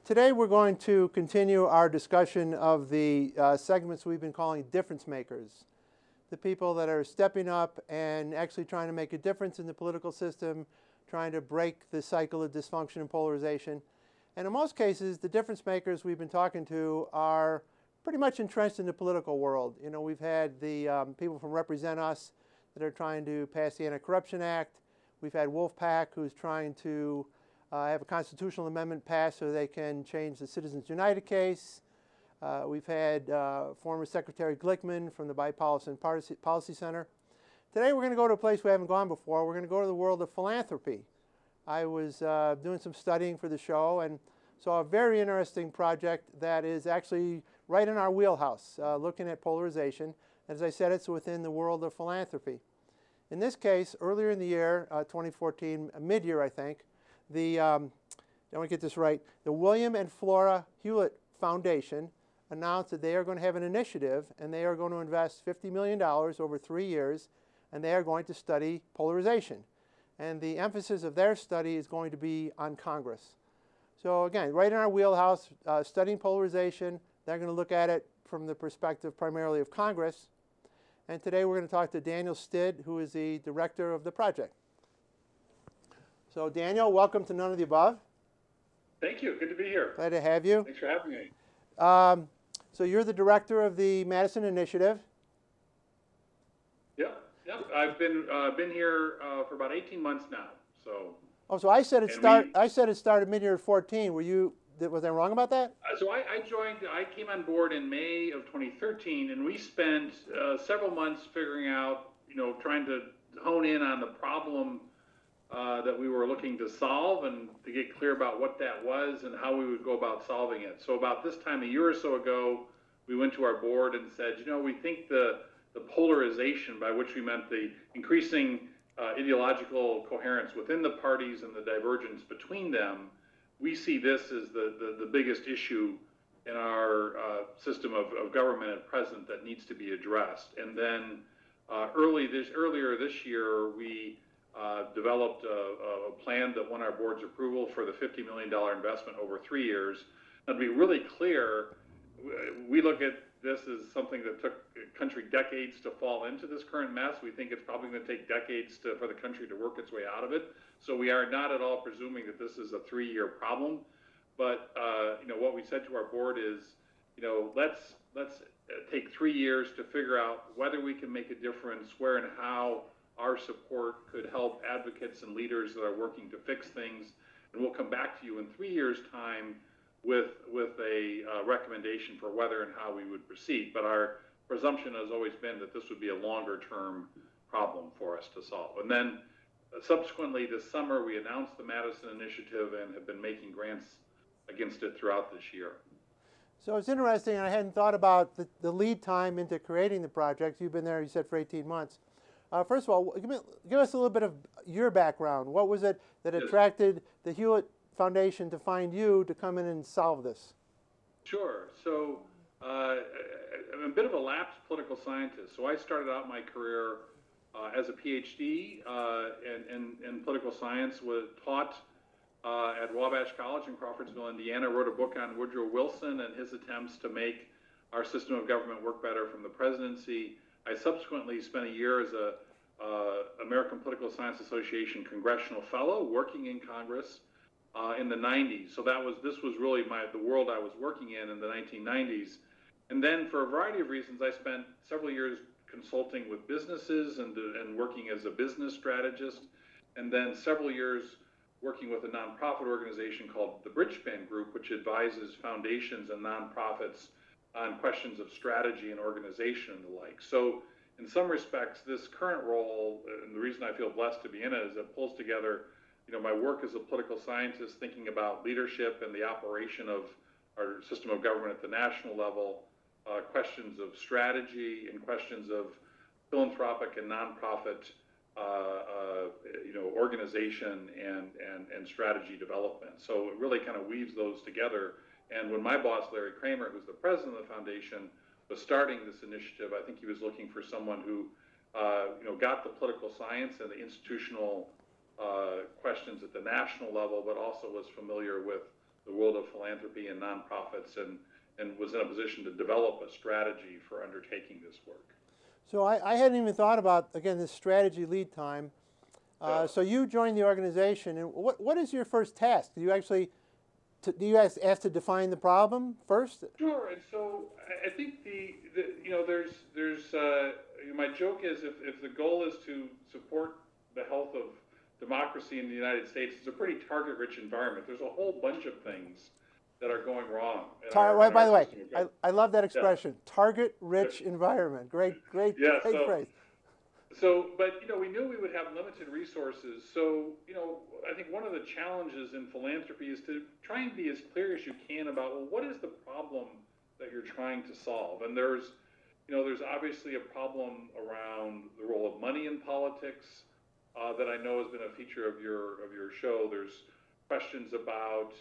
Today we're going to continue our discussion of the segments we've been calling difference makers. The people that are stepping up and actually trying to make a difference in the political system, trying to break the cycle of dysfunction and polarization. And in most cases, the difference makers we've been talking to are pretty much entrenched in the political world. You know, we've had the people from Represent Us that are trying to pass the Anti-Corruption Act. We've had Wolfpack, who's trying to have a constitutional amendment passed so they can change the Citizens United case. We've had former Secretary Glickman from the Bipartisan Policy Center. Today we're going to go to a place we haven't gone before. We're going to go to the world of philanthropy. I was doing some studying for the show and saw a very interesting project that is actually right in our wheelhouse, looking at polarization. As I said, it's within the world of philanthropy. In this case, earlier in the year, 2014, mid-year I think, I want to get this right, the William and Flora Hewlett Foundation announced that they are going to have an initiative and they are going to invest $50 million over 3 years and they are going to study polarization. And the emphasis of their study is going to be on Congress. So again, right in our wheelhouse, studying polarization. They're going to look at it from the perspective primarily of Congress. And today we're going to talk to Daniel Stid, who is the director of the project. So Daniel, welcome to None of the Above. Thank you. Good to be here. Glad to have you. Thanks for having me. So you're the director of the Madison Initiative. Yep. I've been here for about 18 months now. So I said it started mid-year 14. Was I wrong about that? So I came on board in May of 2013, and we spent several months figuring out, trying to hone in on the problem that we were looking to solve and to get clear about what that was and how we would go about solving it. So about this time a year or so ago, we went to our board and said, we think the polarization, by which we meant the increasing ideological coherence within the parties and the divergence between them, we see this as the biggest issue in our system of government at present that needs to be addressed. And then earlier this year, we developed a plan that won our board's approval for the $50 million investment over 3 years. And to be really clear, we look at this as something that took the country decades to fall into this current mess. We think it's probably going to take decades for the country to work its way out of it. So we are not at all presuming that this is a 3-year problem. But what we said to our board is, let's take 3 years to figure out whether we can make a difference, where and how our support could help advocates and leaders that are working to fix things. And we'll come back to you in 3 years' time with a recommendation for whether and how we would proceed. But our presumption has always been that this would be a longer-term problem for us to solve. And then subsequently this summer, we announced the Madison Initiative and have been making grants against it throughout this year. So it's interesting, and I hadn't thought about the lead time into creating the project. You've been there, you said, for 18 months. First of all, give us a little bit of your background. What was it that attracted the Hewlett Foundation to find you to come in and solve this? Sure. So I'm a bit of a lapsed political scientist. So I started out my career as a PhD in political science, was taught at Wabash College in Crawfordsville, Indiana, wrote a book on Woodrow Wilson and his attempts to make our system of government work better from the presidency. I subsequently spent a year as a American Political Science Association Congressional Fellow working in Congress in the 90s. So this was really the world I was working in the 1990s. And then for a variety of reasons, I spent several years consulting with businesses and working as a business strategist, and then several years working with a nonprofit organization called the Bridgespan Group, which advises foundations and nonprofits on questions of strategy and organization and the like. So in some respects, this current role, and the reason I feel blessed to be in it, is it pulls together my work as a political scientist, thinking about leadership and the operation of our system of government at the national level, questions of strategy and questions of philanthropic and nonprofit organization and strategy development. So it really kind of weaves those together. And when my boss, Larry Kramer, who's the president of the foundation, was starting this initiative, I think he was looking for someone who got the political science and the institutional questions at the national level, but also was familiar with the world of philanthropy and nonprofits, and was in a position to develop a strategy for undertaking this work. So I hadn't even thought about, again, this strategy lead time. So you joined the organization, and what is your first task? Do you actually, do you guys have to define the problem first? Sure, and so I think my joke is if the goal is to support the health of democracy in the United States, it's a pretty target-rich environment. There's a whole bunch of things that are going wrong. By the way, I love that expression, target-rich environment. Great phrase. But we knew we would have limited resources. So, I think one of the challenges in philanthropy is to try and be as clear as you can about, well, what is the problem that you're trying to solve? And there's obviously a problem around the role of money in politics that I know has been a feature of your show. There's questions about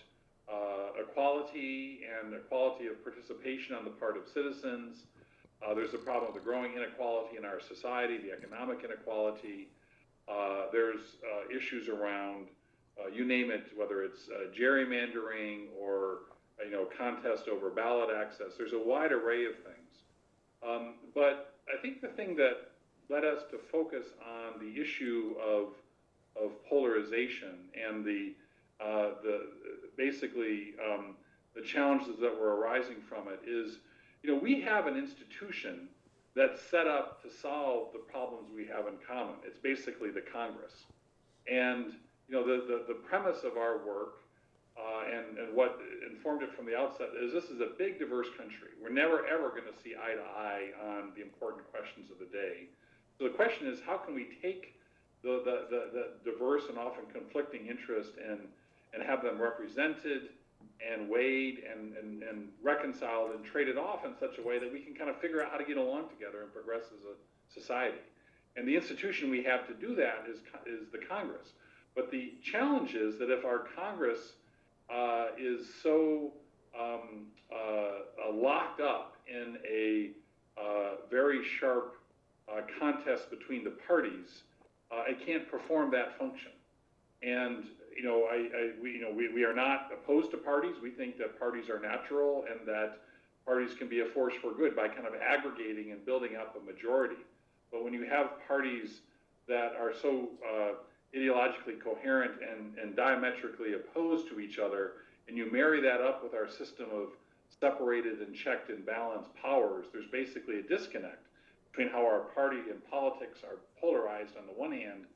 equality and equality of participation on the part of citizens. There's a problem with the growing inequality in our society, the economic inequality. There's issues around, you name it, whether it's gerrymandering or contest over ballot access. There's a wide array of things. But I think the thing that led us to focus on the issue of polarization and basically the challenges that were arising from it is, we have an institution that's set up to solve the problems we have in common. It's basically the Congress. And the premise of our work and what informed it from the outset is this is a big, diverse country. We're never, ever going to see eye to eye on the important questions of the day. So the question is, how can we take the diverse and often conflicting interest and have them represented and weighed and reconciled and traded off in such a way that we can kind of figure out how to get along together and progress as a society. And the institution we have to do that is the Congress. But the challenge is that if our Congress is so locked up in a very sharp contest between the parties, it can't perform that function. And we are not opposed to parties. We think that parties are natural and that parties can be a force for good by kind of aggregating and building up a majority. But when you have parties that are so ideologically coherent and diametrically opposed to each other, and you marry that up with our system of separated and checked and balanced powers, there's basically a disconnect between how our party and politics are polarized on the one hand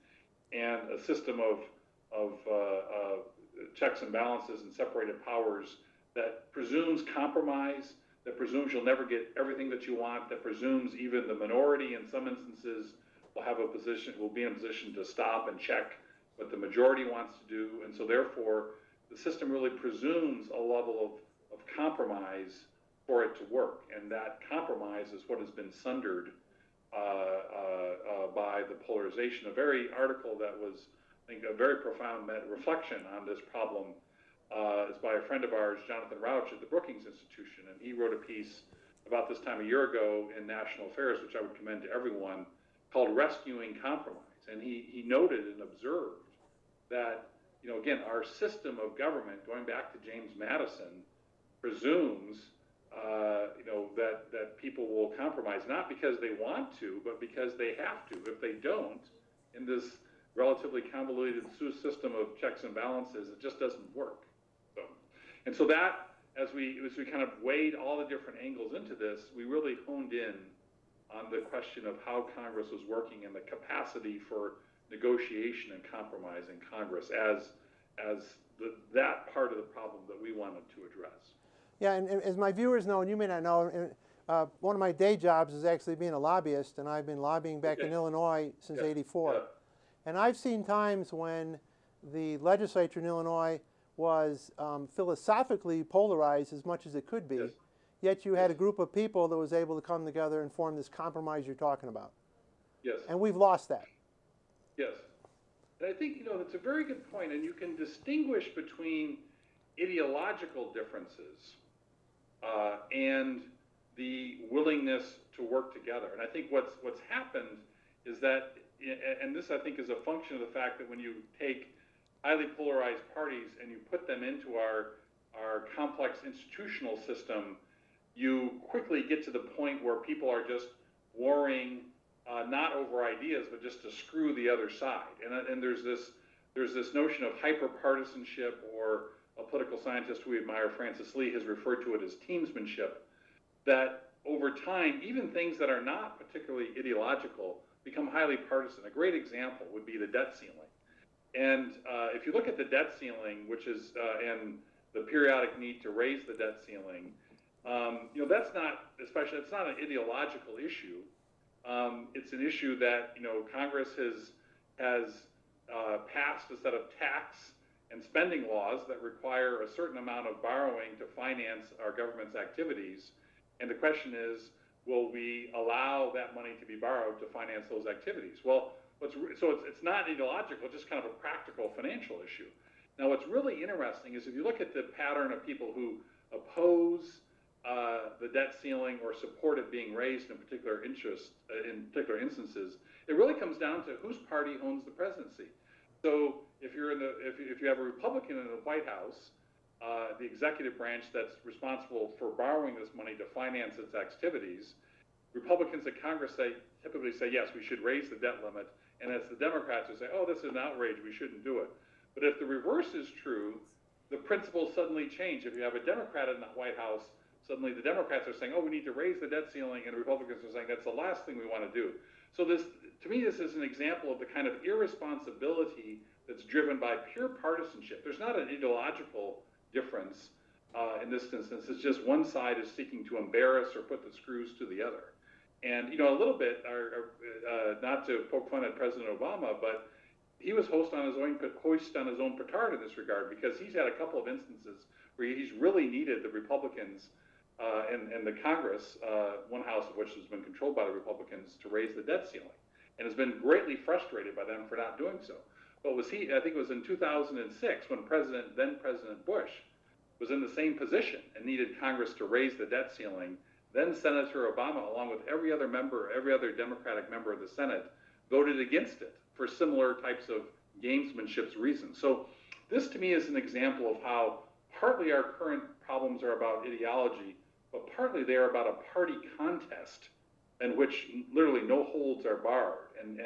and a system of checks and balances and separated powers that presumes compromise, that presumes you'll never get everything that you want, that presumes even the minority in some instances will be in a position to stop and check what the majority wants to do. And so therefore, the system really presumes a level of compromise for it to work. And that compromise is what has been sundered by the polarization. A very article that was, I think, a very profound reflection on this problem is by a friend of ours, Jonathan Rauch at the Brookings Institution. And he wrote a piece about this time a year ago in National Affairs, which I would commend to everyone, called Rescuing Compromise. And he noted and observed that, again, our system of government, going back to James Madison, presumes that people will compromise, not because they want to, but because they have to. If they don't, in this relatively convoluted system of checks and balances, it just doesn't work. So that, as we kind of weighed all the different angles into this, we really honed in on the question of how Congress was working and the capacity for negotiation and compromise in Congress as that part of the problem that we wanted to address. Yeah, and as my viewers know, and you may not know, one of my day jobs is actually being a lobbyist, and I've been lobbying back in Illinois since '84. Yeah. And I've seen times when the legislature in Illinois was philosophically polarized as much as it could be, yet you had a group of people that was able to come together and form this compromise you're talking about. Yes. And we've lost that. Yes. And I think, that's a very good point, and you can distinguish between ideological differences and the willingness to work together. And I think what's happened is that, and this I think is a function of the fact that when you take highly polarized parties and you put them into our our complex institutional system, you quickly get to the point where people are just warring not over ideas, but just to screw the other side. And there's this notion of hyper-partisanship, or a political scientist we admire, Francis Lee, has referred to it as teamsmanship, that over time, even things that are not particularly ideological become highly partisan. A great example would be the debt ceiling. And if you look at the debt ceiling, which is, and the periodic need to raise the debt ceiling, that's not, especially, it's not an ideological issue. It's an issue that, Congress has passed a set of tax and spending laws that require a certain amount of borrowing to finance our government's activities. And the question is, will we allow that money to be borrowed to finance those activities? Well, it's not ideological, it's just kind of a practical financial issue. Now, what's really interesting is if you look at the pattern of people who oppose the debt ceiling or support it being raised in particular instances, it really comes down to whose party owns the presidency. So if you have a Republican in the White House, the executive branch that's responsible for borrowing this money to finance its activities, Republicans in Congress typically say, yes, we should raise the debt limit, and it's the Democrats who say, oh, this is an outrage, we shouldn't do it. But if the reverse is true, the principles suddenly change. If you have a Democrat in the White House, suddenly the Democrats are saying, oh, we need to raise the debt ceiling, and the Republicans are saying that's the last thing we want to do. So to me, this is an example of the kind of irresponsibility that's driven by pure partisanship. There's not an ideological difference in this instance. It's just one side is seeking to embarrass or put the screws to the other. And, a little bit, not to poke fun at President Obama, but he was hoist on his own petard in this regard, because he's had a couple of instances where he's really needed the Republicans and the Congress, one house of which has been controlled by the Republicans, to raise the debt ceiling, and has been greatly frustrated by them for not doing so. But I think it was in 2006 when then President Bush was in the same position and needed Congress to raise the debt ceiling. Then Senator Obama, along with every other Democratic member of the Senate, voted against it for similar types of gamesmanship reasons. So this, to me, is an example of how partly our current problems are about ideology, but partly they are about a party contest in which literally no holds are barred, and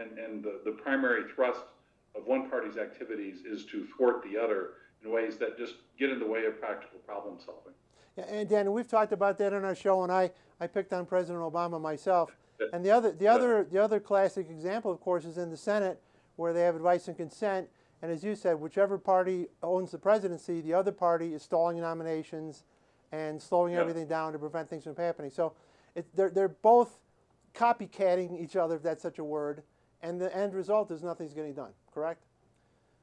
the primary thrust of one party's activities is to thwart the other in ways that just get in the way of practical problem solving. Yeah, and Dan, we've talked about that on our show, and I picked on President Obama myself. And the other classic example, of course, is in the Senate, where they have advice and consent. And as you said, whichever party owns the presidency, the other party is stalling nominations and slowing everything down to prevent things from happening. So they're both copycatting each other, if that's such a word, and the end result is nothing's getting done, correct?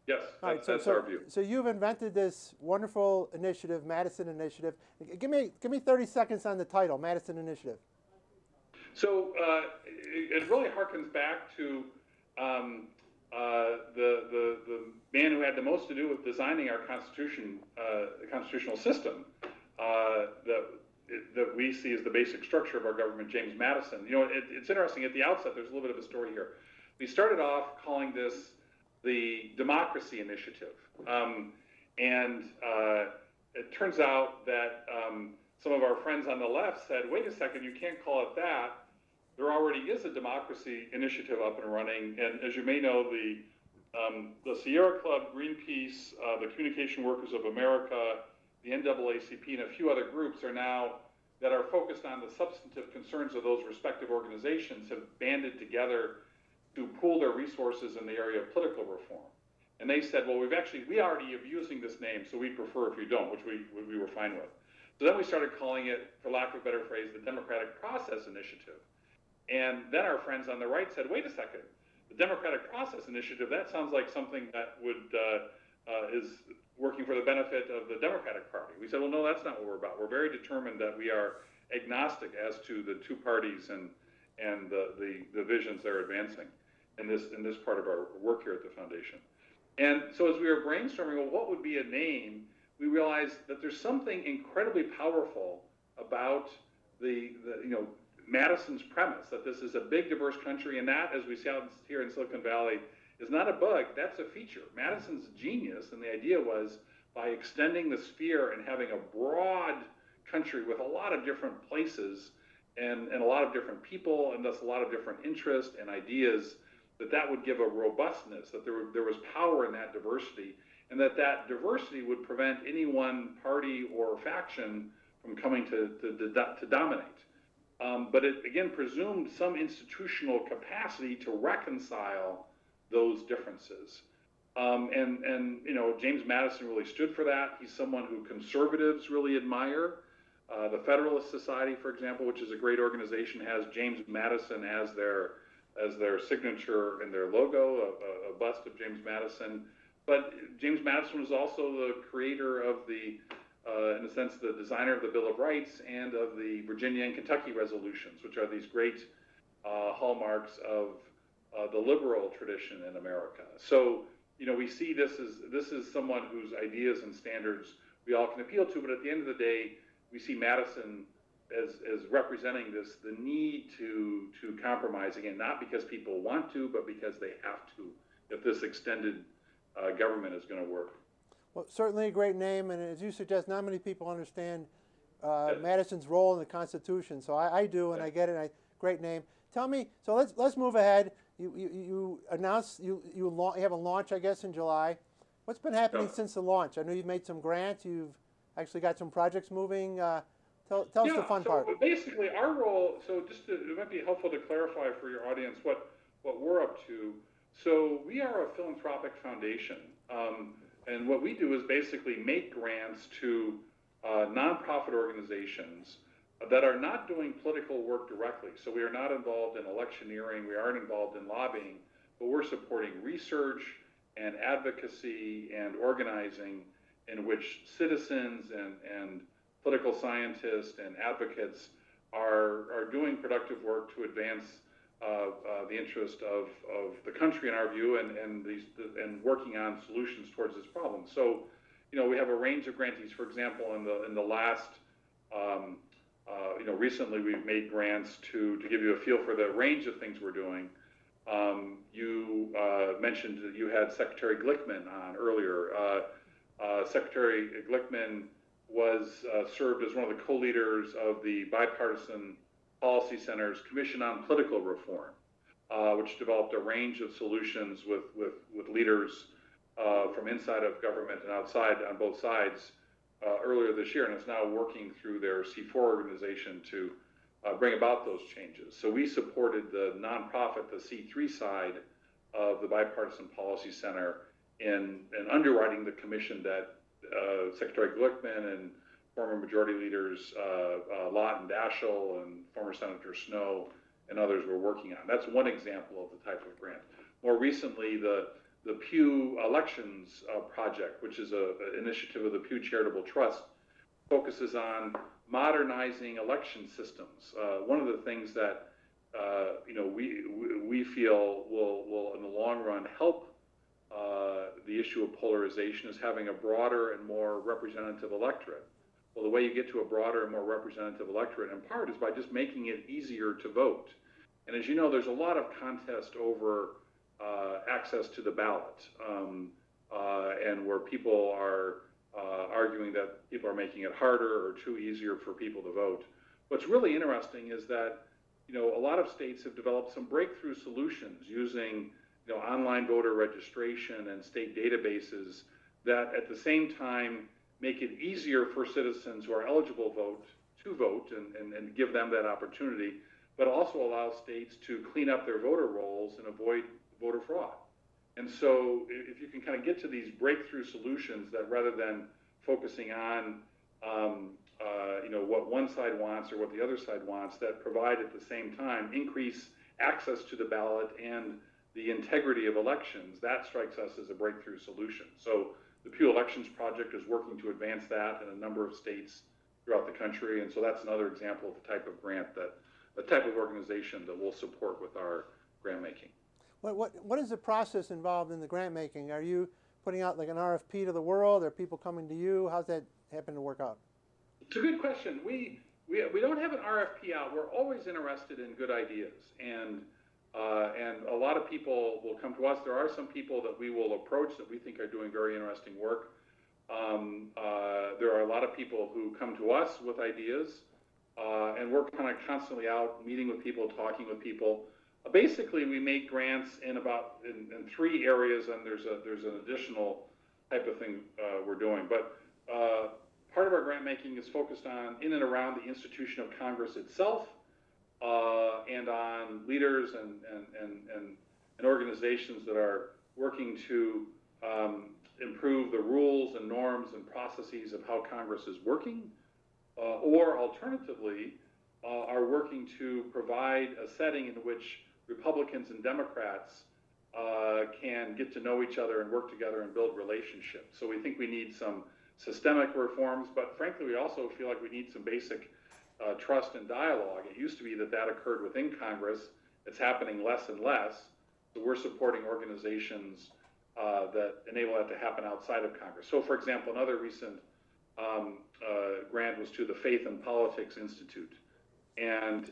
Yes, that's our view. So you've invented this wonderful initiative, Madison Initiative. Give me 30 seconds on the title, Madison Initiative. So it really harkens back to the man who had the most to do with designing our Constitution, the constitutional system that we see as the basic structure of our government, James Madison. It's interesting. At the outset, there's a little bit of a story here. We started off calling this the Democracy Initiative, and it turns out that some of our friends on the left said, wait a second, you can't call it that. There already is a Democracy Initiative up and running, and as you may know, the Sierra Club, Greenpeace, the Communication Workers of America, the NAACP, and a few other groups that are focused on the substantive concerns of those respective organizations have banded together to pool their resources in the area of political reform. And they said, well, we already are using this name, so we prefer if you don't, which we were fine with. So then we started calling it, for lack of a better phrase, the Democratic Process Initiative. And then our friends on the right said, wait a second, the Democratic Process Initiative, that sounds like something that is working for the benefit of the Democratic Party. We said, well, no, that's not what we're about. We're very determined that we are agnostic as to the two parties and the visions they're advancing in this part of our work here at the foundation. And so as we were brainstorming, well, what would be a name, we realized that there's something incredibly powerful about Madison's premise that this is a big, diverse country, and that, as we see out here in Silicon Valley, is not a bug, that's a feature. Madison's genius, and the idea was, by extending the sphere and having a broad country with a lot of different places and a lot of different people, and thus a lot of different interests and ideas, that would give a robustness, that there was power in that diversity, and that diversity would prevent any one party or faction from coming to dominate. But it, again, presumed some institutional capacity to reconcile those differences. And you know, James Madison really stood for that. He's someone who conservatives really admire. The Federalist Society, for example, which is a great organization, has James Madison as their signature and their logo, a bust of James Madison. But James Madison was also the creator of in a sense, the designer of the Bill of Rights and of the Virginia and Kentucky resolutions, which are these great hallmarks of the liberal tradition in America. So, you know, we see this is someone whose ideas and standards we all can appeal to, but at the end of the day, we see Madison as representing the need to compromise, again, not because people want to, but because they have to, if this extended government is going to work. Well, certainly a great name, and as you suggest, not many people understand Madison's role in the Constitution. So I do, and I get it. Great name. Tell me. So let's move ahead. You announced you have a launch, I guess, in July. What's been happening since the launch? I know you've made some grants. You've actually got some projects moving. Tell us the fun part. Basically, our role. So it might be helpful to clarify for your audience what we're up to. So we are a philanthropic foundation. And what we do is basically make grants to nonprofit organizations that are not doing political work directly. So we are not involved in electioneering, we aren't involved in lobbying, but we're supporting research and advocacy and organizing in which citizens and political scientists and advocates are doing productive work to advance the interest of the country in our view, and working on solutions towards this problem. So, you know, we have a range of grantees. For example, in the last, you know, recently we've made grants to give you a feel for the range of things we're doing. You mentioned that you had Secretary Glickman on earlier. Secretary Glickman was served as one of the co-leaders of the Bipartisan Policy Center's Commission on Political Reform, which developed a range of solutions with leaders from inside of government and outside on both sides earlier this year, and is now working through their C4 organization to bring about those changes. So we supported the nonprofit, the C3 side of the Bipartisan Policy Center in underwriting the commission that Secretary Glickman and former majority leaders Lott and Daschle and former Senator Snow and others were working on. That's one example of the type of grant. More recently, the Pew Elections Project, which is an initiative of the Pew Charitable Trust, focuses on modernizing election systems. One of the things that you know, we feel will in the long run help the issue of polarization is having a broader and more representative electorate. Well, the way you get to a broader and more representative electorate, in part, is by just making it easier to vote. And as you know, there's a lot of contest over access to the ballot, and where people are arguing that people are making it harder or too easier for people to vote. What's really interesting is that, you know, a lot of states have developed some breakthrough solutions using, you know, online voter registration and state databases that at the same time make it easier for citizens who are eligible to vote and give them that opportunity, but also allow states to clean up their voter rolls and avoid voter fraud. And so if you can kind of get to these breakthrough solutions that, rather than focusing on you know, what one side wants or what the other side wants, that provide at the same time increase access to the ballot and the integrity of elections, that strikes us as a breakthrough solution. So the Pew Elections Project is working to advance that in a number of states throughout the country, and so that's another example of the type of grant the type of organization that we'll support with our grant making. What is the process involved in the grant making? Are you putting out like an RFP to the world? Are people coming to you? How's that happen to work out? It's a good question. We don't have an RFP out. We're always interested in good ideas, and a lot of people will come to us. There are some people that we will approach that we think are doing very interesting work. There are a lot of people who come to us with ideas, and we're kind of constantly out meeting with people, talking with people. Basically, we make grants in three areas, and there's an additional type of thing we're doing. But part of our grant making is focused on in and around the institution of Congress itself, and on leaders and organizations that are working to improve the rules and norms and processes of how Congress is working, or alternatively, are working to provide a setting in which Republicans and Democrats can get to know each other and work together and build relationships. So we think we need some systemic reforms, but frankly, we also feel like we need some basic trust and dialogue. It used to be that occurred within Congress. It's happening less and less. So we're supporting organizations that enable that to happen outside of Congress. So for example, another recent grant was to the Faith and Politics Institute. And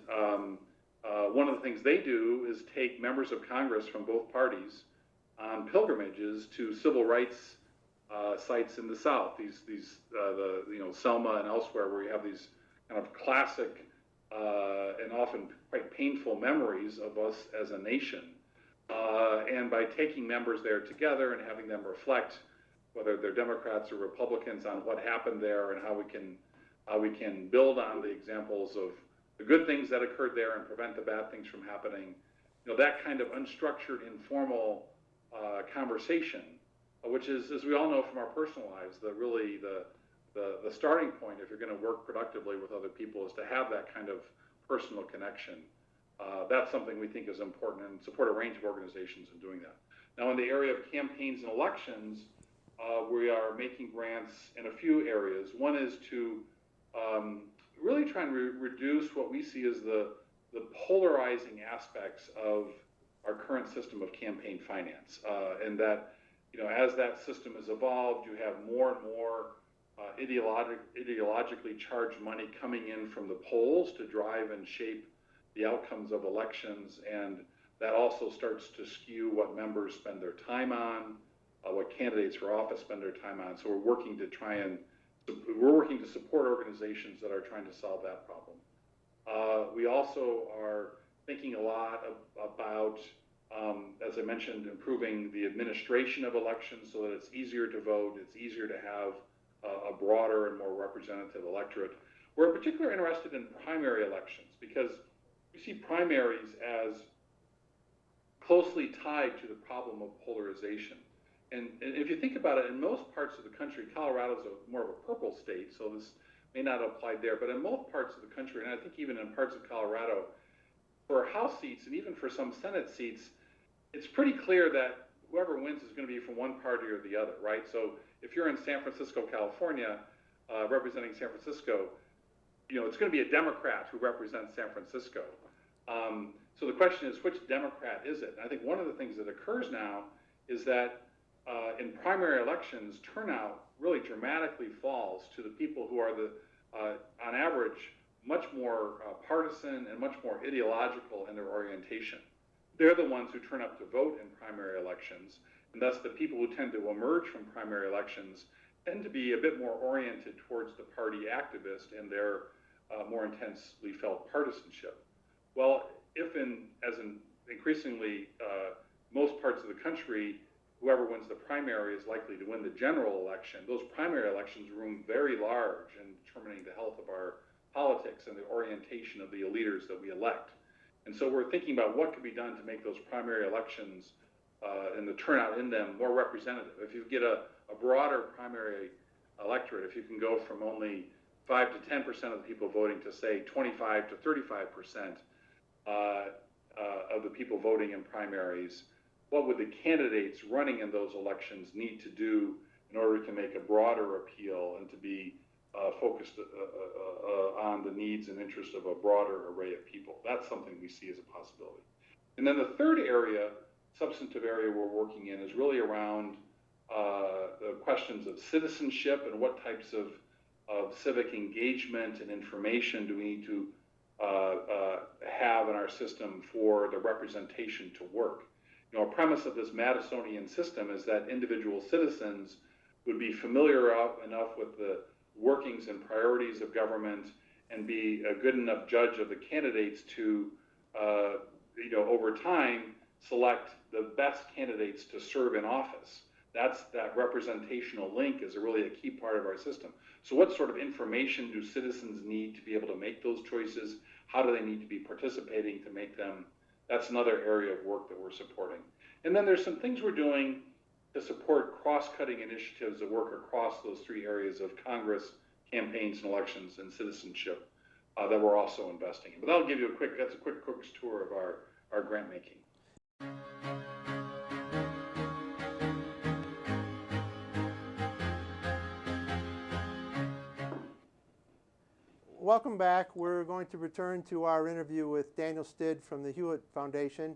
one of the things they do is take members of Congress from both parties on pilgrimages to civil rights sites in the South. Selma and elsewhere, where you have these kind of classic and often quite painful memories of us as a nation. And by taking members there together and having them reflect, whether they're Democrats or Republicans, on what happened there and how we can build on the examples of the good things that occurred there and prevent the bad things from happening. That kind of unstructured, informal conversation, which is, as we all know from our personal lives, the starting point if you're going to work productively with other people is to have that kind of personal connection. That's something we think is important, and support a range of organizations in doing that. Now, in the area of campaigns and elections, we are making grants in a few areas. One is to really try and reduce what we see as the polarizing aspects of our current system of campaign finance, and that as that system has evolved, you have more and more ideologically charged money coming in from the polls to drive and shape the outcomes of elections, and that also starts to skew what members spend their time on, what candidates for office spend their time on. So we're working to support organizations that are trying to solve that problem. We also are thinking a lot about, as I mentioned, improving the administration of elections so that it's easier to vote, it's easier to have a broader and more representative electorate. We're in particular interested in primary elections because we see primaries as closely tied to the problem of polarization. And if you think about it, in most parts of the country, Colorado's more of a purple state, so this may not apply there, but in most parts of the country, and I think even in parts of Colorado, for House seats and even for some Senate seats, it's pretty clear that whoever wins is going to be from one party or the other, right? So if you're in San Francisco, California, representing San Francisco, it's going to be a Democrat who represents San Francisco. So the question is, which Democrat is it? And I think one of the things that occurs now is that in primary elections, turnout really dramatically falls to the people who are on average, much more partisan and much more ideological in their orientation. They're the ones who turn up to vote in primary elections, and thus the people who tend to emerge from primary elections tend to be a bit more oriented towards the party activist and their more intensely felt partisanship. Well, as in increasingly most parts of the country, whoever wins the primary is likely to win the general election. Those primary elections loom very large in determining the health of our politics and the orientation of the leaders that we elect. And so we're thinking about what could be done to make those primary elections and the turnout in them more representative. If you get a broader primary electorate, if you can go from only 5 to 10% of the people voting to say 25 to 35% of the people voting in primaries, what would the candidates running in those elections need to do in order to make a broader appeal and to be focused on the needs and interests of a broader array of people? That's something we see as a possibility. And then the third area, substantive area we're working in, is really around the questions of citizenship and what types of civic engagement and information do we need to have in our system for the representation to work. A premise of this Madisonian system is that individual citizens would be familiar enough with the workings and priorities of government and be a good enough judge of the candidates to, over time, select the best candidates to serve in office. That representational link is really a key part of our system. So what sort of information do citizens need to be able to make those choices? How do they need to be participating to make them? That's another area of work that we're supporting. And then there's some things we're doing to support cross-cutting initiatives that work across those three areas of Congress, campaigns and elections, and citizenship that we're also investing in. But that'll give you that's a quick tour of our grant making. Welcome back. We're going to return to our interview with Daniel Stid from the Hewitt Foundation.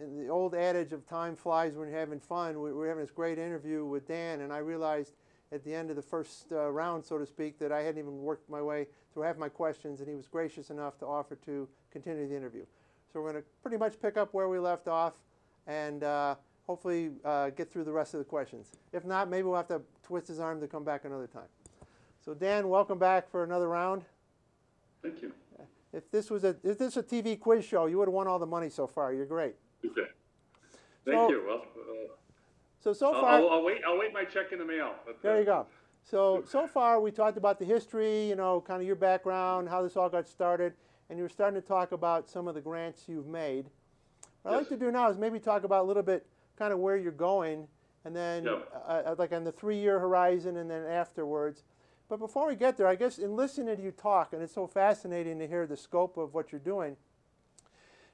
In the old adage of time flies when you're having fun, we're having this great interview with Dan, and I realized at the end of the first round, so to speak, that I hadn't even worked my way through half my questions, and he was gracious enough to offer to continue the interview. So we're going to pretty much pick up where we left off and hopefully get through the rest of the questions. If not, maybe we'll have to twist his arm to come back another time. So Dan, welcome back for another round. Thank you. If this was a TV quiz show, you would have won all the money so far. You're great. Okay. Thank you. Well, so far, I'll wait my check in the mail. There you go. So far we talked about the history, kind of your background, how this all got started, and you were starting to talk about some of the grants you've made. What I'd like to do now is maybe talk about a little bit kind of where you're going, and then like on the 3-year horizon, and then afterwards. But before we get there, I guess in listening to you talk, and it's so fascinating to hear the scope of what you're doing,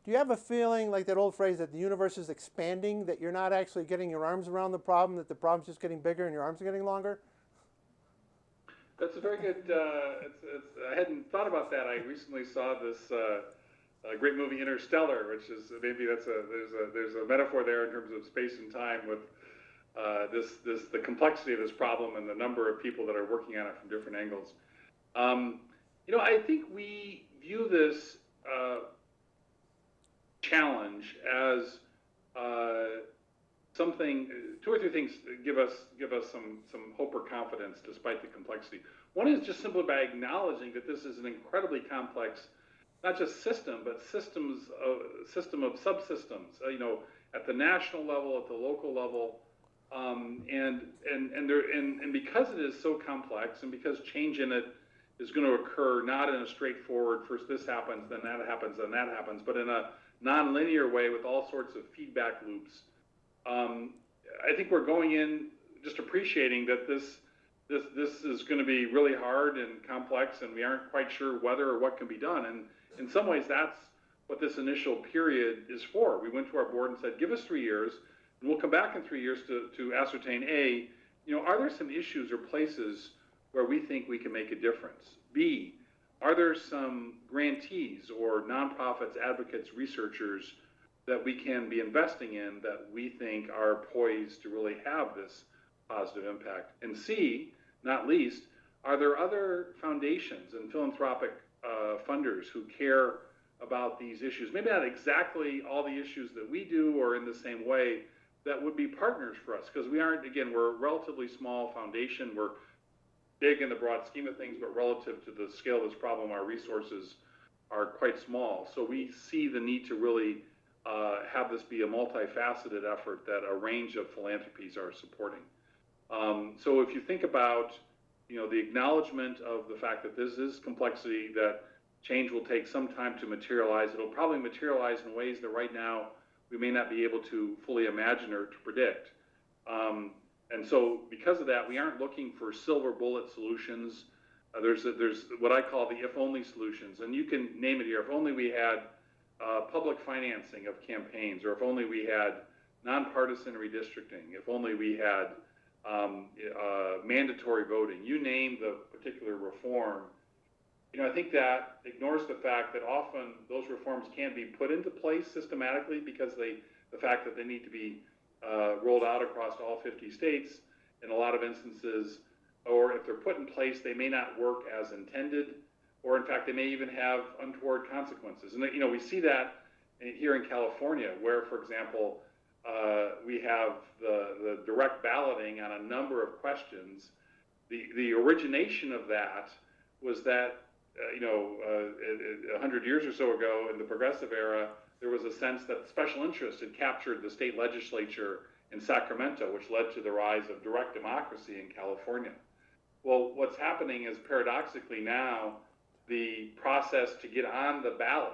do you have a feeling, like that old phrase, that the universe is expanding, that you're not actually getting your arms around the problem, that the problem's just getting bigger and your arms are getting longer? That's a very good, I hadn't thought about that. I recently saw this great movie Interstellar, which is, maybe there's a metaphor there in terms of space and time with the complexity of this problem and the number of people that are working on it from different angles. I think we view this challenge as something. 2 or 3 things give us some hope or confidence despite the complexity. One is just simply by acknowledging that this is an incredibly complex, not just system, but system of subsystems. At the national level, at the local level. And because it is so complex, and because change in it is going to occur not in a straightforward first this happens, then that happens, then that happens, but in a nonlinear way with all sorts of feedback loops, I think we're going in just appreciating that this is going to be really hard and complex, and we aren't quite sure whether or what can be done. And in some ways, that's what this initial period is for. We went to our board and said, give us 3 years. And we'll come back in 3 years to ascertain, A, are there some issues or places where we think we can make a difference? B, are there some grantees or nonprofits, advocates, researchers that we can be investing in that we think are poised to really have this positive impact? And C, not least, are there other foundations and philanthropic funders who care about these issues? Maybe not exactly all the issues that we do or in the same way, that would be partners for us, because we're a relatively small foundation. We're big in the broad scheme of things, but relative to the scale of this problem, our resources are quite small. So we see the need to really have this be a multifaceted effort that a range of philanthropies are supporting. So if you think about, the acknowledgement of the fact that this is complexity, that change will take some time to materialize. It'll probably materialize in ways that right now we may not be able to fully imagine or to predict. And so because of that, we aren't looking for silver bullet solutions. There's what I call the if-only solutions. And you can name it here. If only we had public financing of campaigns, or if only we had nonpartisan redistricting, if only we had mandatory voting, you name the particular reform. I think that ignores the fact that often those reforms can't be put into place systematically because the fact that they need to be rolled out across all 50 states in a lot of instances, or if they're put in place, they may not work as intended, or in fact, they may even have untoward consequences. And we see that here in California, where, for example, we have the direct balloting on a number of questions. The origination of that was that, 100 years or so ago in the progressive era, there was a sense that special interest had captured the state legislature in Sacramento, which led to the rise of direct democracy in California. Well, what's happening is paradoxically now, the process to get on the ballot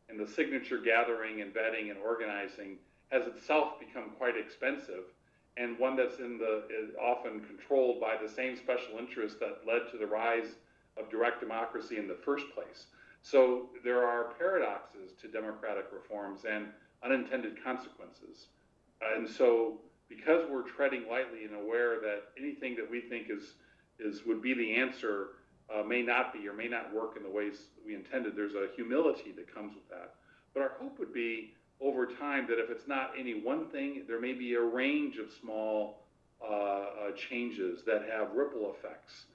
and the signature gathering and vetting and organizing has itself become quite expensive, and one that's often controlled by the same special interests that led to the rise of direct democracy in the first place. So there are paradoxes to democratic reforms and unintended consequences. And so because we're treading lightly and aware that anything that we think would be the answer may not be or may not work in the ways we intended, there's a humility that comes with that. But our hope would be over time that if it's not any one thing, there may be a range of small changes that have ripple effects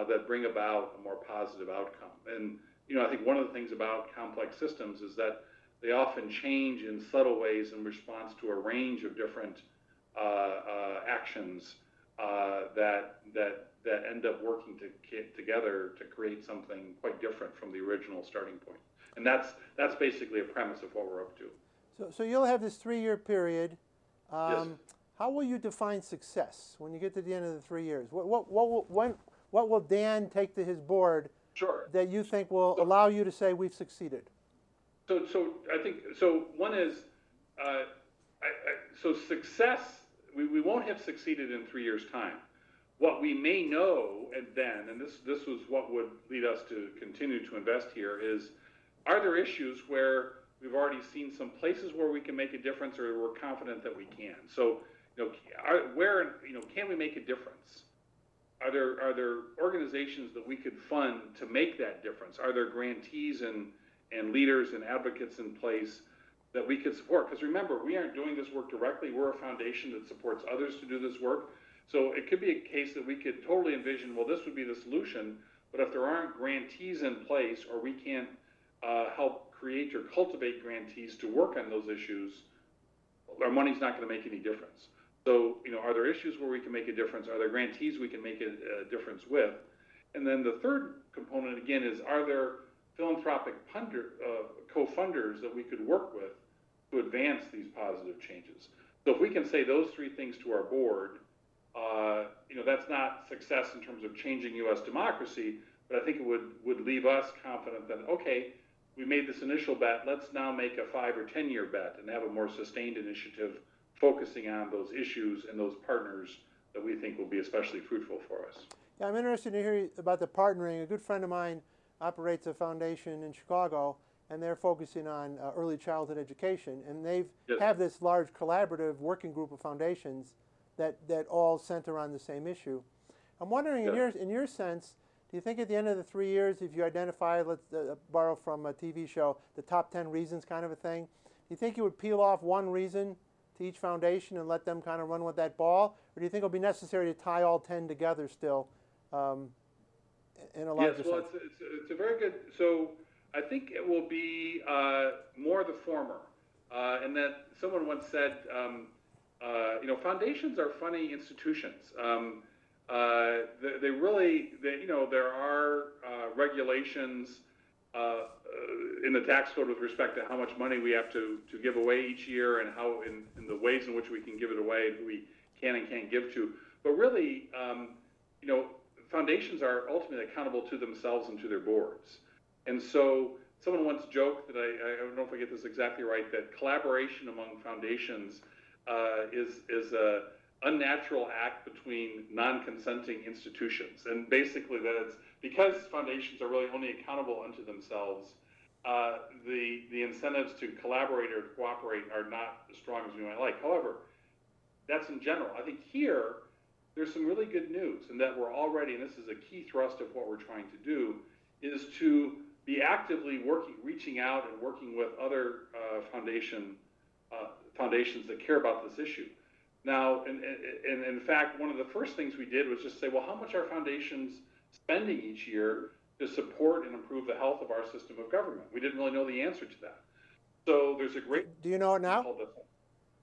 that bring about a more positive outcome. And I think one of the things about complex systems is that they often change in subtle ways in response to a range of different actions that end up working together to create something quite different from the original starting point. And that's basically a premise of what we're up to. So you'll have this 3-year period. Yes. How will you define success when you get to the end of the 3 years? What will Dan take to his board Sure. that you think will allow you to say we've succeeded? So I think, one is, so success, we won't have succeeded in 3 years' time. What we may know, and this was what would lead us to continue to invest here, is are there issues where we've already seen some places where we can make a difference, or we're confident that we can? So, can we make a difference? Are there organizations that we could fund to make that difference? Are there grantees and leaders and advocates in place that we could support? Because remember, we aren't doing this work directly. We're a foundation that supports others to do this work. So it could be a case that we could totally envision, well, this would be the solution, but if there aren't grantees in place, or we can't help create or cultivate grantees to work on those issues, our money's not going to make any difference. So, are there issues where we can make a difference? Are there grantees we can make a difference with? And then the third component, again, is are there philanthropic co-funders that we could work with to advance these positive changes? So if we can say those three things to our board, that's not success in terms of changing U.S. democracy, but I think it would leave us confident that, okay, we made this initial bet, let's now make a 5 or 10-year bet and have a more sustained initiative focusing on those issues and those partners that we think will be especially fruitful for us. Yeah, I'm interested to hear about the partnering. A good friend of mine operates a foundation in Chicago, and they're focusing on early childhood education, and they have this large collaborative working group of foundations that all center on the same issue. I'm wondering, in your sense, do you think at the end of the 3 years, if you identify, let's borrow from a TV show, the top 10 reasons kind of a thing, do you think you would peel off one reason to each foundation and let them kind of run with that ball? Or do you think it'll be necessary to tie all 10 together still in a larger sense? Yes, well, it's a very good, so I think it will be more the former. And that someone once said, foundations are funny institutions. There are regulations in the tax code with respect to how much money we have to give away each year, and how in the ways in which we can give it away and who we can and can't give to. But really, foundations are ultimately accountable to themselves and to their boards. And so someone once joked that, I don't know if I get this exactly right, that collaboration among foundations is a unnatural act between non-consenting institutions. And basically that it's because foundations are really only accountable unto themselves, the incentives to collaborate or to cooperate are not as strong as we might like. However, that's in general. I think here, there's some really good news in that we're already, and this is a key thrust of what we're trying to do, is to be actively reaching out and working with other foundations that care about this issue. Now, and in fact, one of the first things we did was just say, well, how much are foundations spending each year to support and improve the health of our system of government? We didn't really know the answer to that. So there's a great... Do you know it now?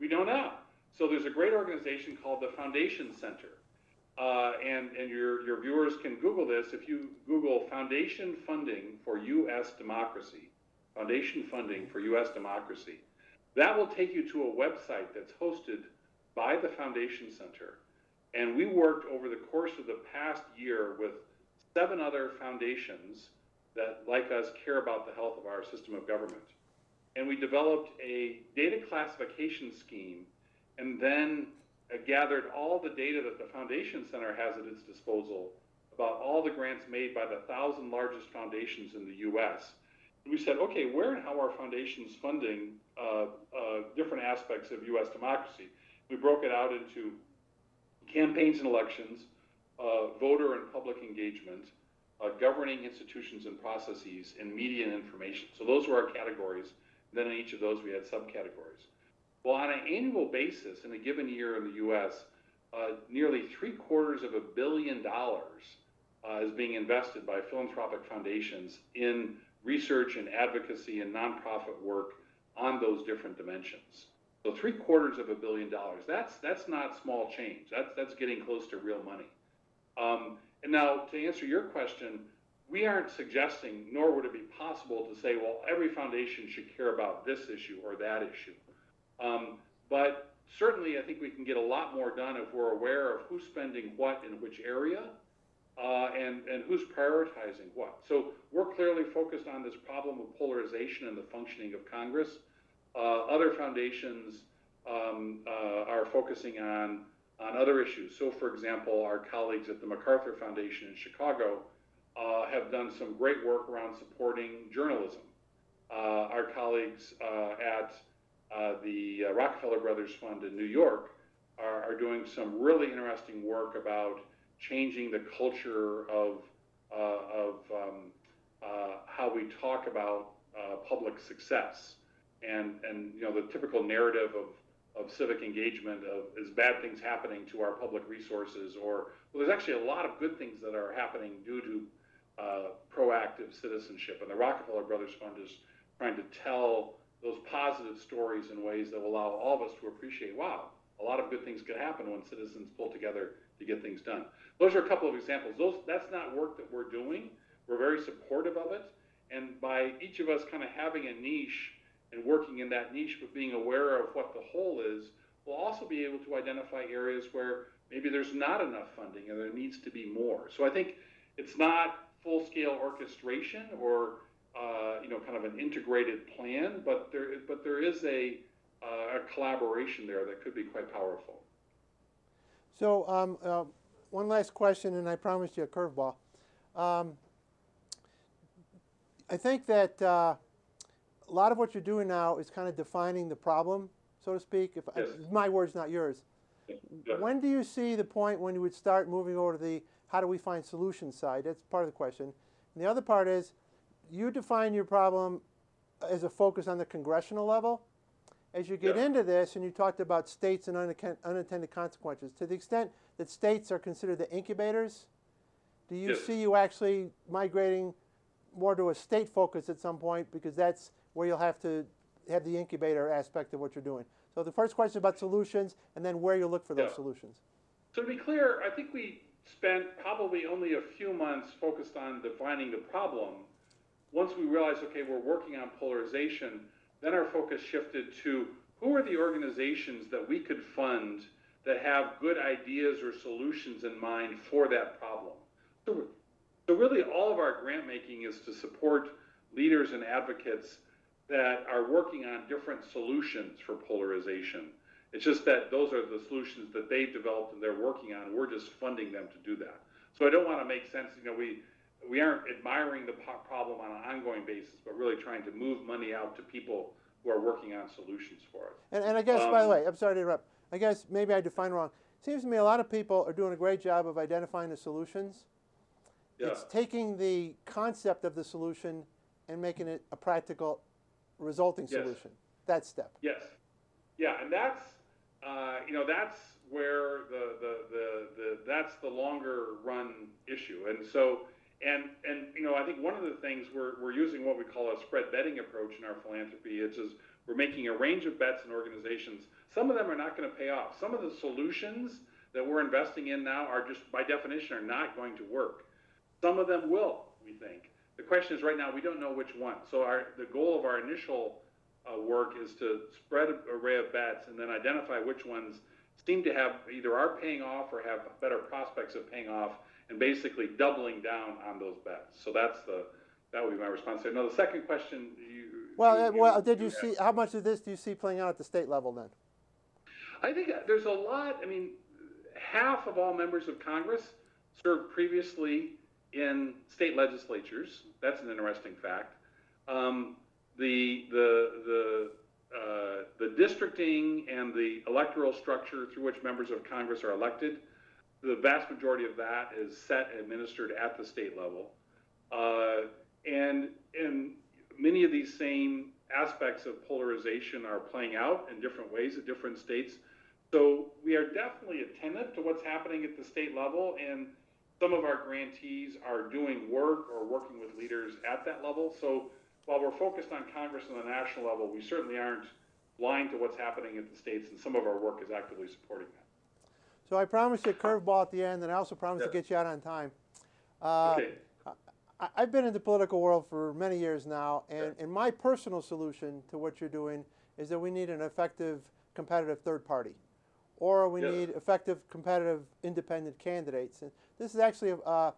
We know now. So there's a great organization called the Foundation Center. And your viewers can Google this. If you Google Foundation Funding for U.S. Democracy, Foundation Funding for U.S. Democracy, that will take you to a website that's hosted by the Foundation Center. And we worked over the course of the past year with 7 other foundations that, like us, care about the health of our system of government. And we developed a data classification scheme and then gathered all the data that the Foundation Center has at its disposal about all the grants made by the 1,000 largest foundations in the U.S. And we said, okay, where and how are foundations funding different aspects of U.S. democracy? We broke it out into campaigns and elections, voter and public engagement, governing institutions and processes, and media and information. So those were our categories. Then in each of those, we had subcategories. Well, on an annual basis, in a given year in the U.S., nearly $750 million is being invested by philanthropic foundations in research and advocacy and nonprofit work on those different dimensions. So $750 million, that's not small change. That's getting close to real money. And now, to answer your question, we aren't suggesting, nor would it be possible to say, well, every foundation should care about this issue or that issue. But certainly, I think we can get a lot more done if we're aware of who's spending what in which area, and who's prioritizing what. So we're clearly focused on this problem of polarization and the functioning of Congress. Other foundations are focusing on other issues. So, for example, our colleagues at the MacArthur Foundation in Chicago have done some great work around supporting journalism. Our colleagues at the Rockefeller Brothers Fund in New York are doing some really interesting work about changing the culture of how we talk about public success, and you know, the typical narrative of civic engagement is bad things happening to our public resources, or well, there's actually a lot of good things that are happening due to proactive citizenship, and the Rockefeller Brothers Fund is trying to tell those positive stories in ways that will allow all of us to appreciate, wow, a lot of good things could happen when citizens pull together to get things done. Those are a couple of examples. That's not work that we're doing. We're very supportive of it. And by each of us kind of having a niche and working in that niche, but being aware of what the whole is, we'll also be able to identify areas where maybe there's not enough funding and there needs to be more. So I think it's not full-scale orchestration or kind of an integrated plan, but there is a collaboration there that could be quite powerful. So one last question, and I promised you a curveball. I think that a lot of what you're doing now is kind of defining the problem, so to speak. Yes. My words, not yours. Yeah. When do you see the point when you would start moving over to the how do we find solutions side? That's part of the question. And the other part is, you define your problem as a focus on the congressional level. As you get into this, and you talked about states and unintended consequences, to the extent that states are considered the incubators, do you see you actually migrating more to a state focus at some point, because that's where you'll have to have the incubator aspect of what you're doing? So the first question about solutions, and then where you look for those solutions. So to be clear, I think we spent probably only a few months focused on defining the problem. Once we realized, okay, we're working on polarization, then our focus shifted to who are the organizations that we could fund that have good ideas or solutions in mind for that problem. So really all of our grant making is to support leaders and advocates that are working on different solutions for polarization. It's just that those are the solutions that they've developed and they're working on. We're just funding them to do that. So I don't want to make sense, we aren't admiring the problem on an ongoing basis, but really trying to move money out to people who are working on solutions for it. And I guess, by the way, I'm sorry to interrupt. I guess maybe I define wrong. It seems to me a lot of people are doing a great job of identifying the solutions. Yeah. It's taking the concept of the solution and making it a practical resulting solution. That step. Yes. Yeah, and that's that's where that's the longer run issue. And so and I think one of the things we're using what we call a spread betting approach in our philanthropy. It's we're making a range of bets in organizations Some of them are not going to pay off. Some of the solutions that we're investing in now are just, by definition, are not going to work. Some of them will, we think. The question is right now, we don't know which one. So the goal of our initial work is to spread an array of bets and then identify which ones seem to have either are paying off or have better prospects of paying off, and basically doubling down on those bets. So that would be my response there. Now, the second question, did you see, how much of this do you see playing out at the state level then? I think there's a lot. I mean, half of all members of Congress served previously in state legislatures. That's an interesting fact. The districting and the electoral structure through which members of Congress are elected, the vast majority of that is set and administered at the state level. And many of these same aspects of polarization are playing out in different ways at different states. So we are definitely attentive to what's happening at the state level, and some of our grantees are doing work or working with leaders at that level. So while we're focused on Congress on the national level, we certainly aren't blind to what's happening at the states, and some of our work is actively supporting that. So I promised you a curveball at the end, and I also promised to get you out on time. Okay. I've been in the political world for many years now, and my personal solution to what you're doing is that we need an effective, competitive third party, or we need effective, competitive, independent candidates. And this is actually a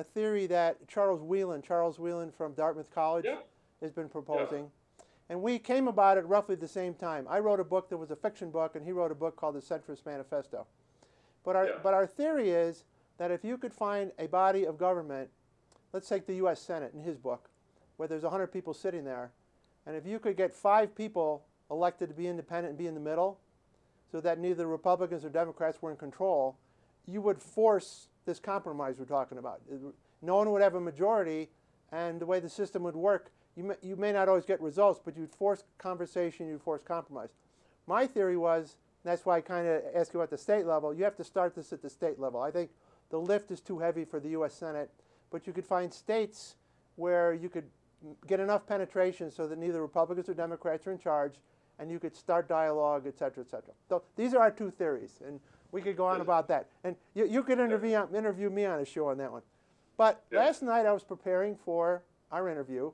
theory that Charles Whelan from Dartmouth College has been proposing. And we came about it roughly the same time. I wrote a book that was a fiction book, and he wrote a book called The Centrist Manifesto. But our theory is that if you could find a body of government, let's take the U.S. Senate in his book, where there's 100 people sitting there, and if you could get 5 people elected to be independent and be in the middle, so that neither Republicans or Democrats were in control, you would force this compromise we're talking about. No one would have a majority, and the way the system would work, you may not always get results, but you'd force conversation, you'd force compromise. My theory was, and that's why I kind of asked you at the state level, you have to start this at the state level. I think the lift is too heavy for the U.S. Senate, but you could find states where you could get enough penetration so that neither Republicans or Democrats are in charge, and you could start dialogue, et cetera, et cetera. So these are our 2 theories, and we could go on about that. And you could interview me on a show on that one. But last night I was preparing for our interview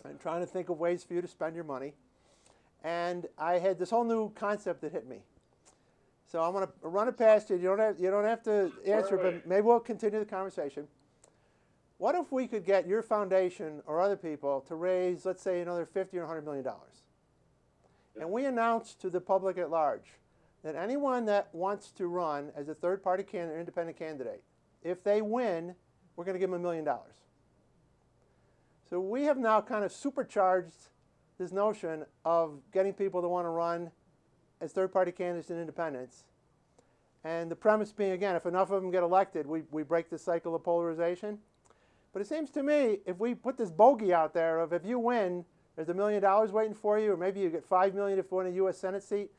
and trying to think of ways for you to spend your money. And I had this whole new concept that hit me. So I'm going to run it past you. You don't have to answer, but maybe we'll continue the conversation. What if we could get your foundation or other people to raise, let's say, another $50 or $100 million? And we announce to the public at large that anyone that wants to run as a third-party candidate or independent candidate, if they win, we're going to give them $1 million. So we have now kind of supercharged this notion of getting people to want to run as third-party candidates and independents. And the premise being, again, if enough of them get elected, we break the cycle of polarization. But it seems to me, if we put this bogey out there of if you win, there's $1 million waiting for you, or maybe you get $5 million if you win a U.S. Senate seat.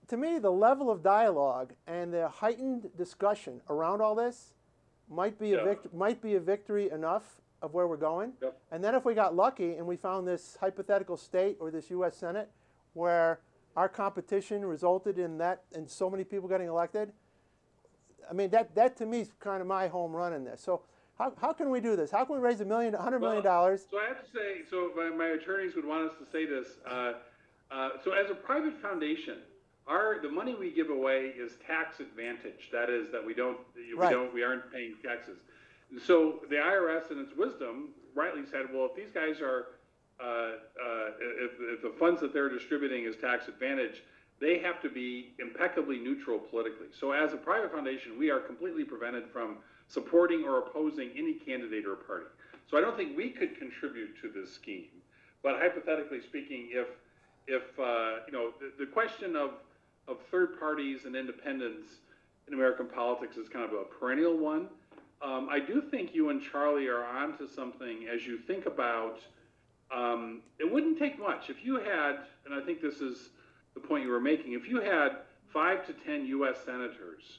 To me, the level of dialogue and the heightened discussion around all this might be a victory enough of where we're going. And then if we got lucky and we found this hypothetical state or this U.S. Senate where our competition resulted in so many people getting elected, I mean, that to me is kind of my home run in this. So how can we do this? How can we raise $100 million? So I have to say, so my attorneys would want us to say this. So as a private foundation, the money we give away is tax advantage. That is that we aren't paying taxes. So the IRS, in its wisdom, rightly said, well, if these guys are, if the funds that they're distributing is tax advantage, they have to be impeccably neutral politically. So as a private foundation, we are completely prevented from supporting or opposing any candidate or party. So I don't think we could contribute to this scheme. But hypothetically speaking, if the question of third parties and independents in American politics is kind of a perennial one. I do think you and Charlie are onto something as you think about, it wouldn't take much. If you had, and I think this is the point you were making, if you had 5 to 10 U.S. senators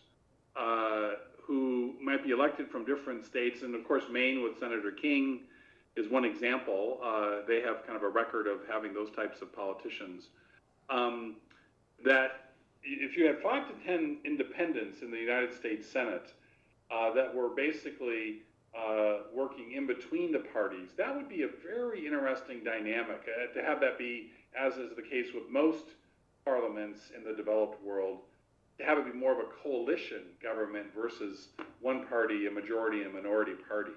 who might be elected from different states, and of course Maine with Senator King is one example. They have kind of a record of having those types of politicians. that if you had 5 to 10 independents in the United States Senate that were basically working in between the parties, that would be a very interesting dynamic to have that be, as is the case with most parliaments in the developed world, to have it be more of a coalition government versus one party, a majority and minority party.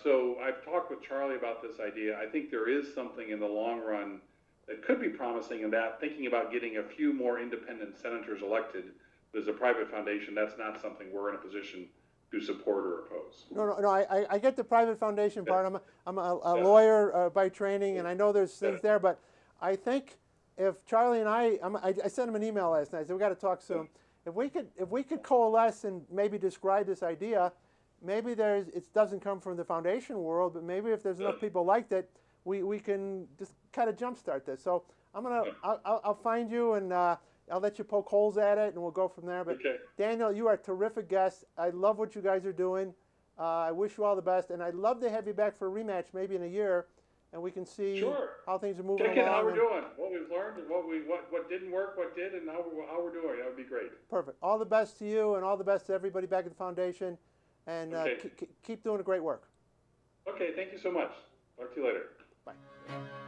So I've talked with Charlie about this idea. I think there is something in the long run that could be promising in that, thinking about getting a few more independent senators elected as a private foundation. That's not something we're in a position to support or oppose. No, I get the private foundation part. I'm a lawyer by training, and I know there's things there, but I think if Charlie and I sent him an email last night, I said we got to talk soon. If we could coalesce and maybe describe this idea, maybe it doesn't come from the foundation world, but maybe if there's enough people like that, we can just kind of jumpstart this. So I'll find you and I'll let you poke holes at it, and we'll go from there. But okay. Daniel, you are a terrific guest. I love what you guys are doing. I wish you all the best, and I'd love to have you back for a rematch maybe in a year, and we can see how things are moving along. Check in how we're doing, what we've learned, and what didn't work, what did, and how we're doing. That would be great. Perfect. All the best to you, and all the best to everybody back at the foundation, and keep doing a great work. Okay, thank you so much. Talk to you later. Bye.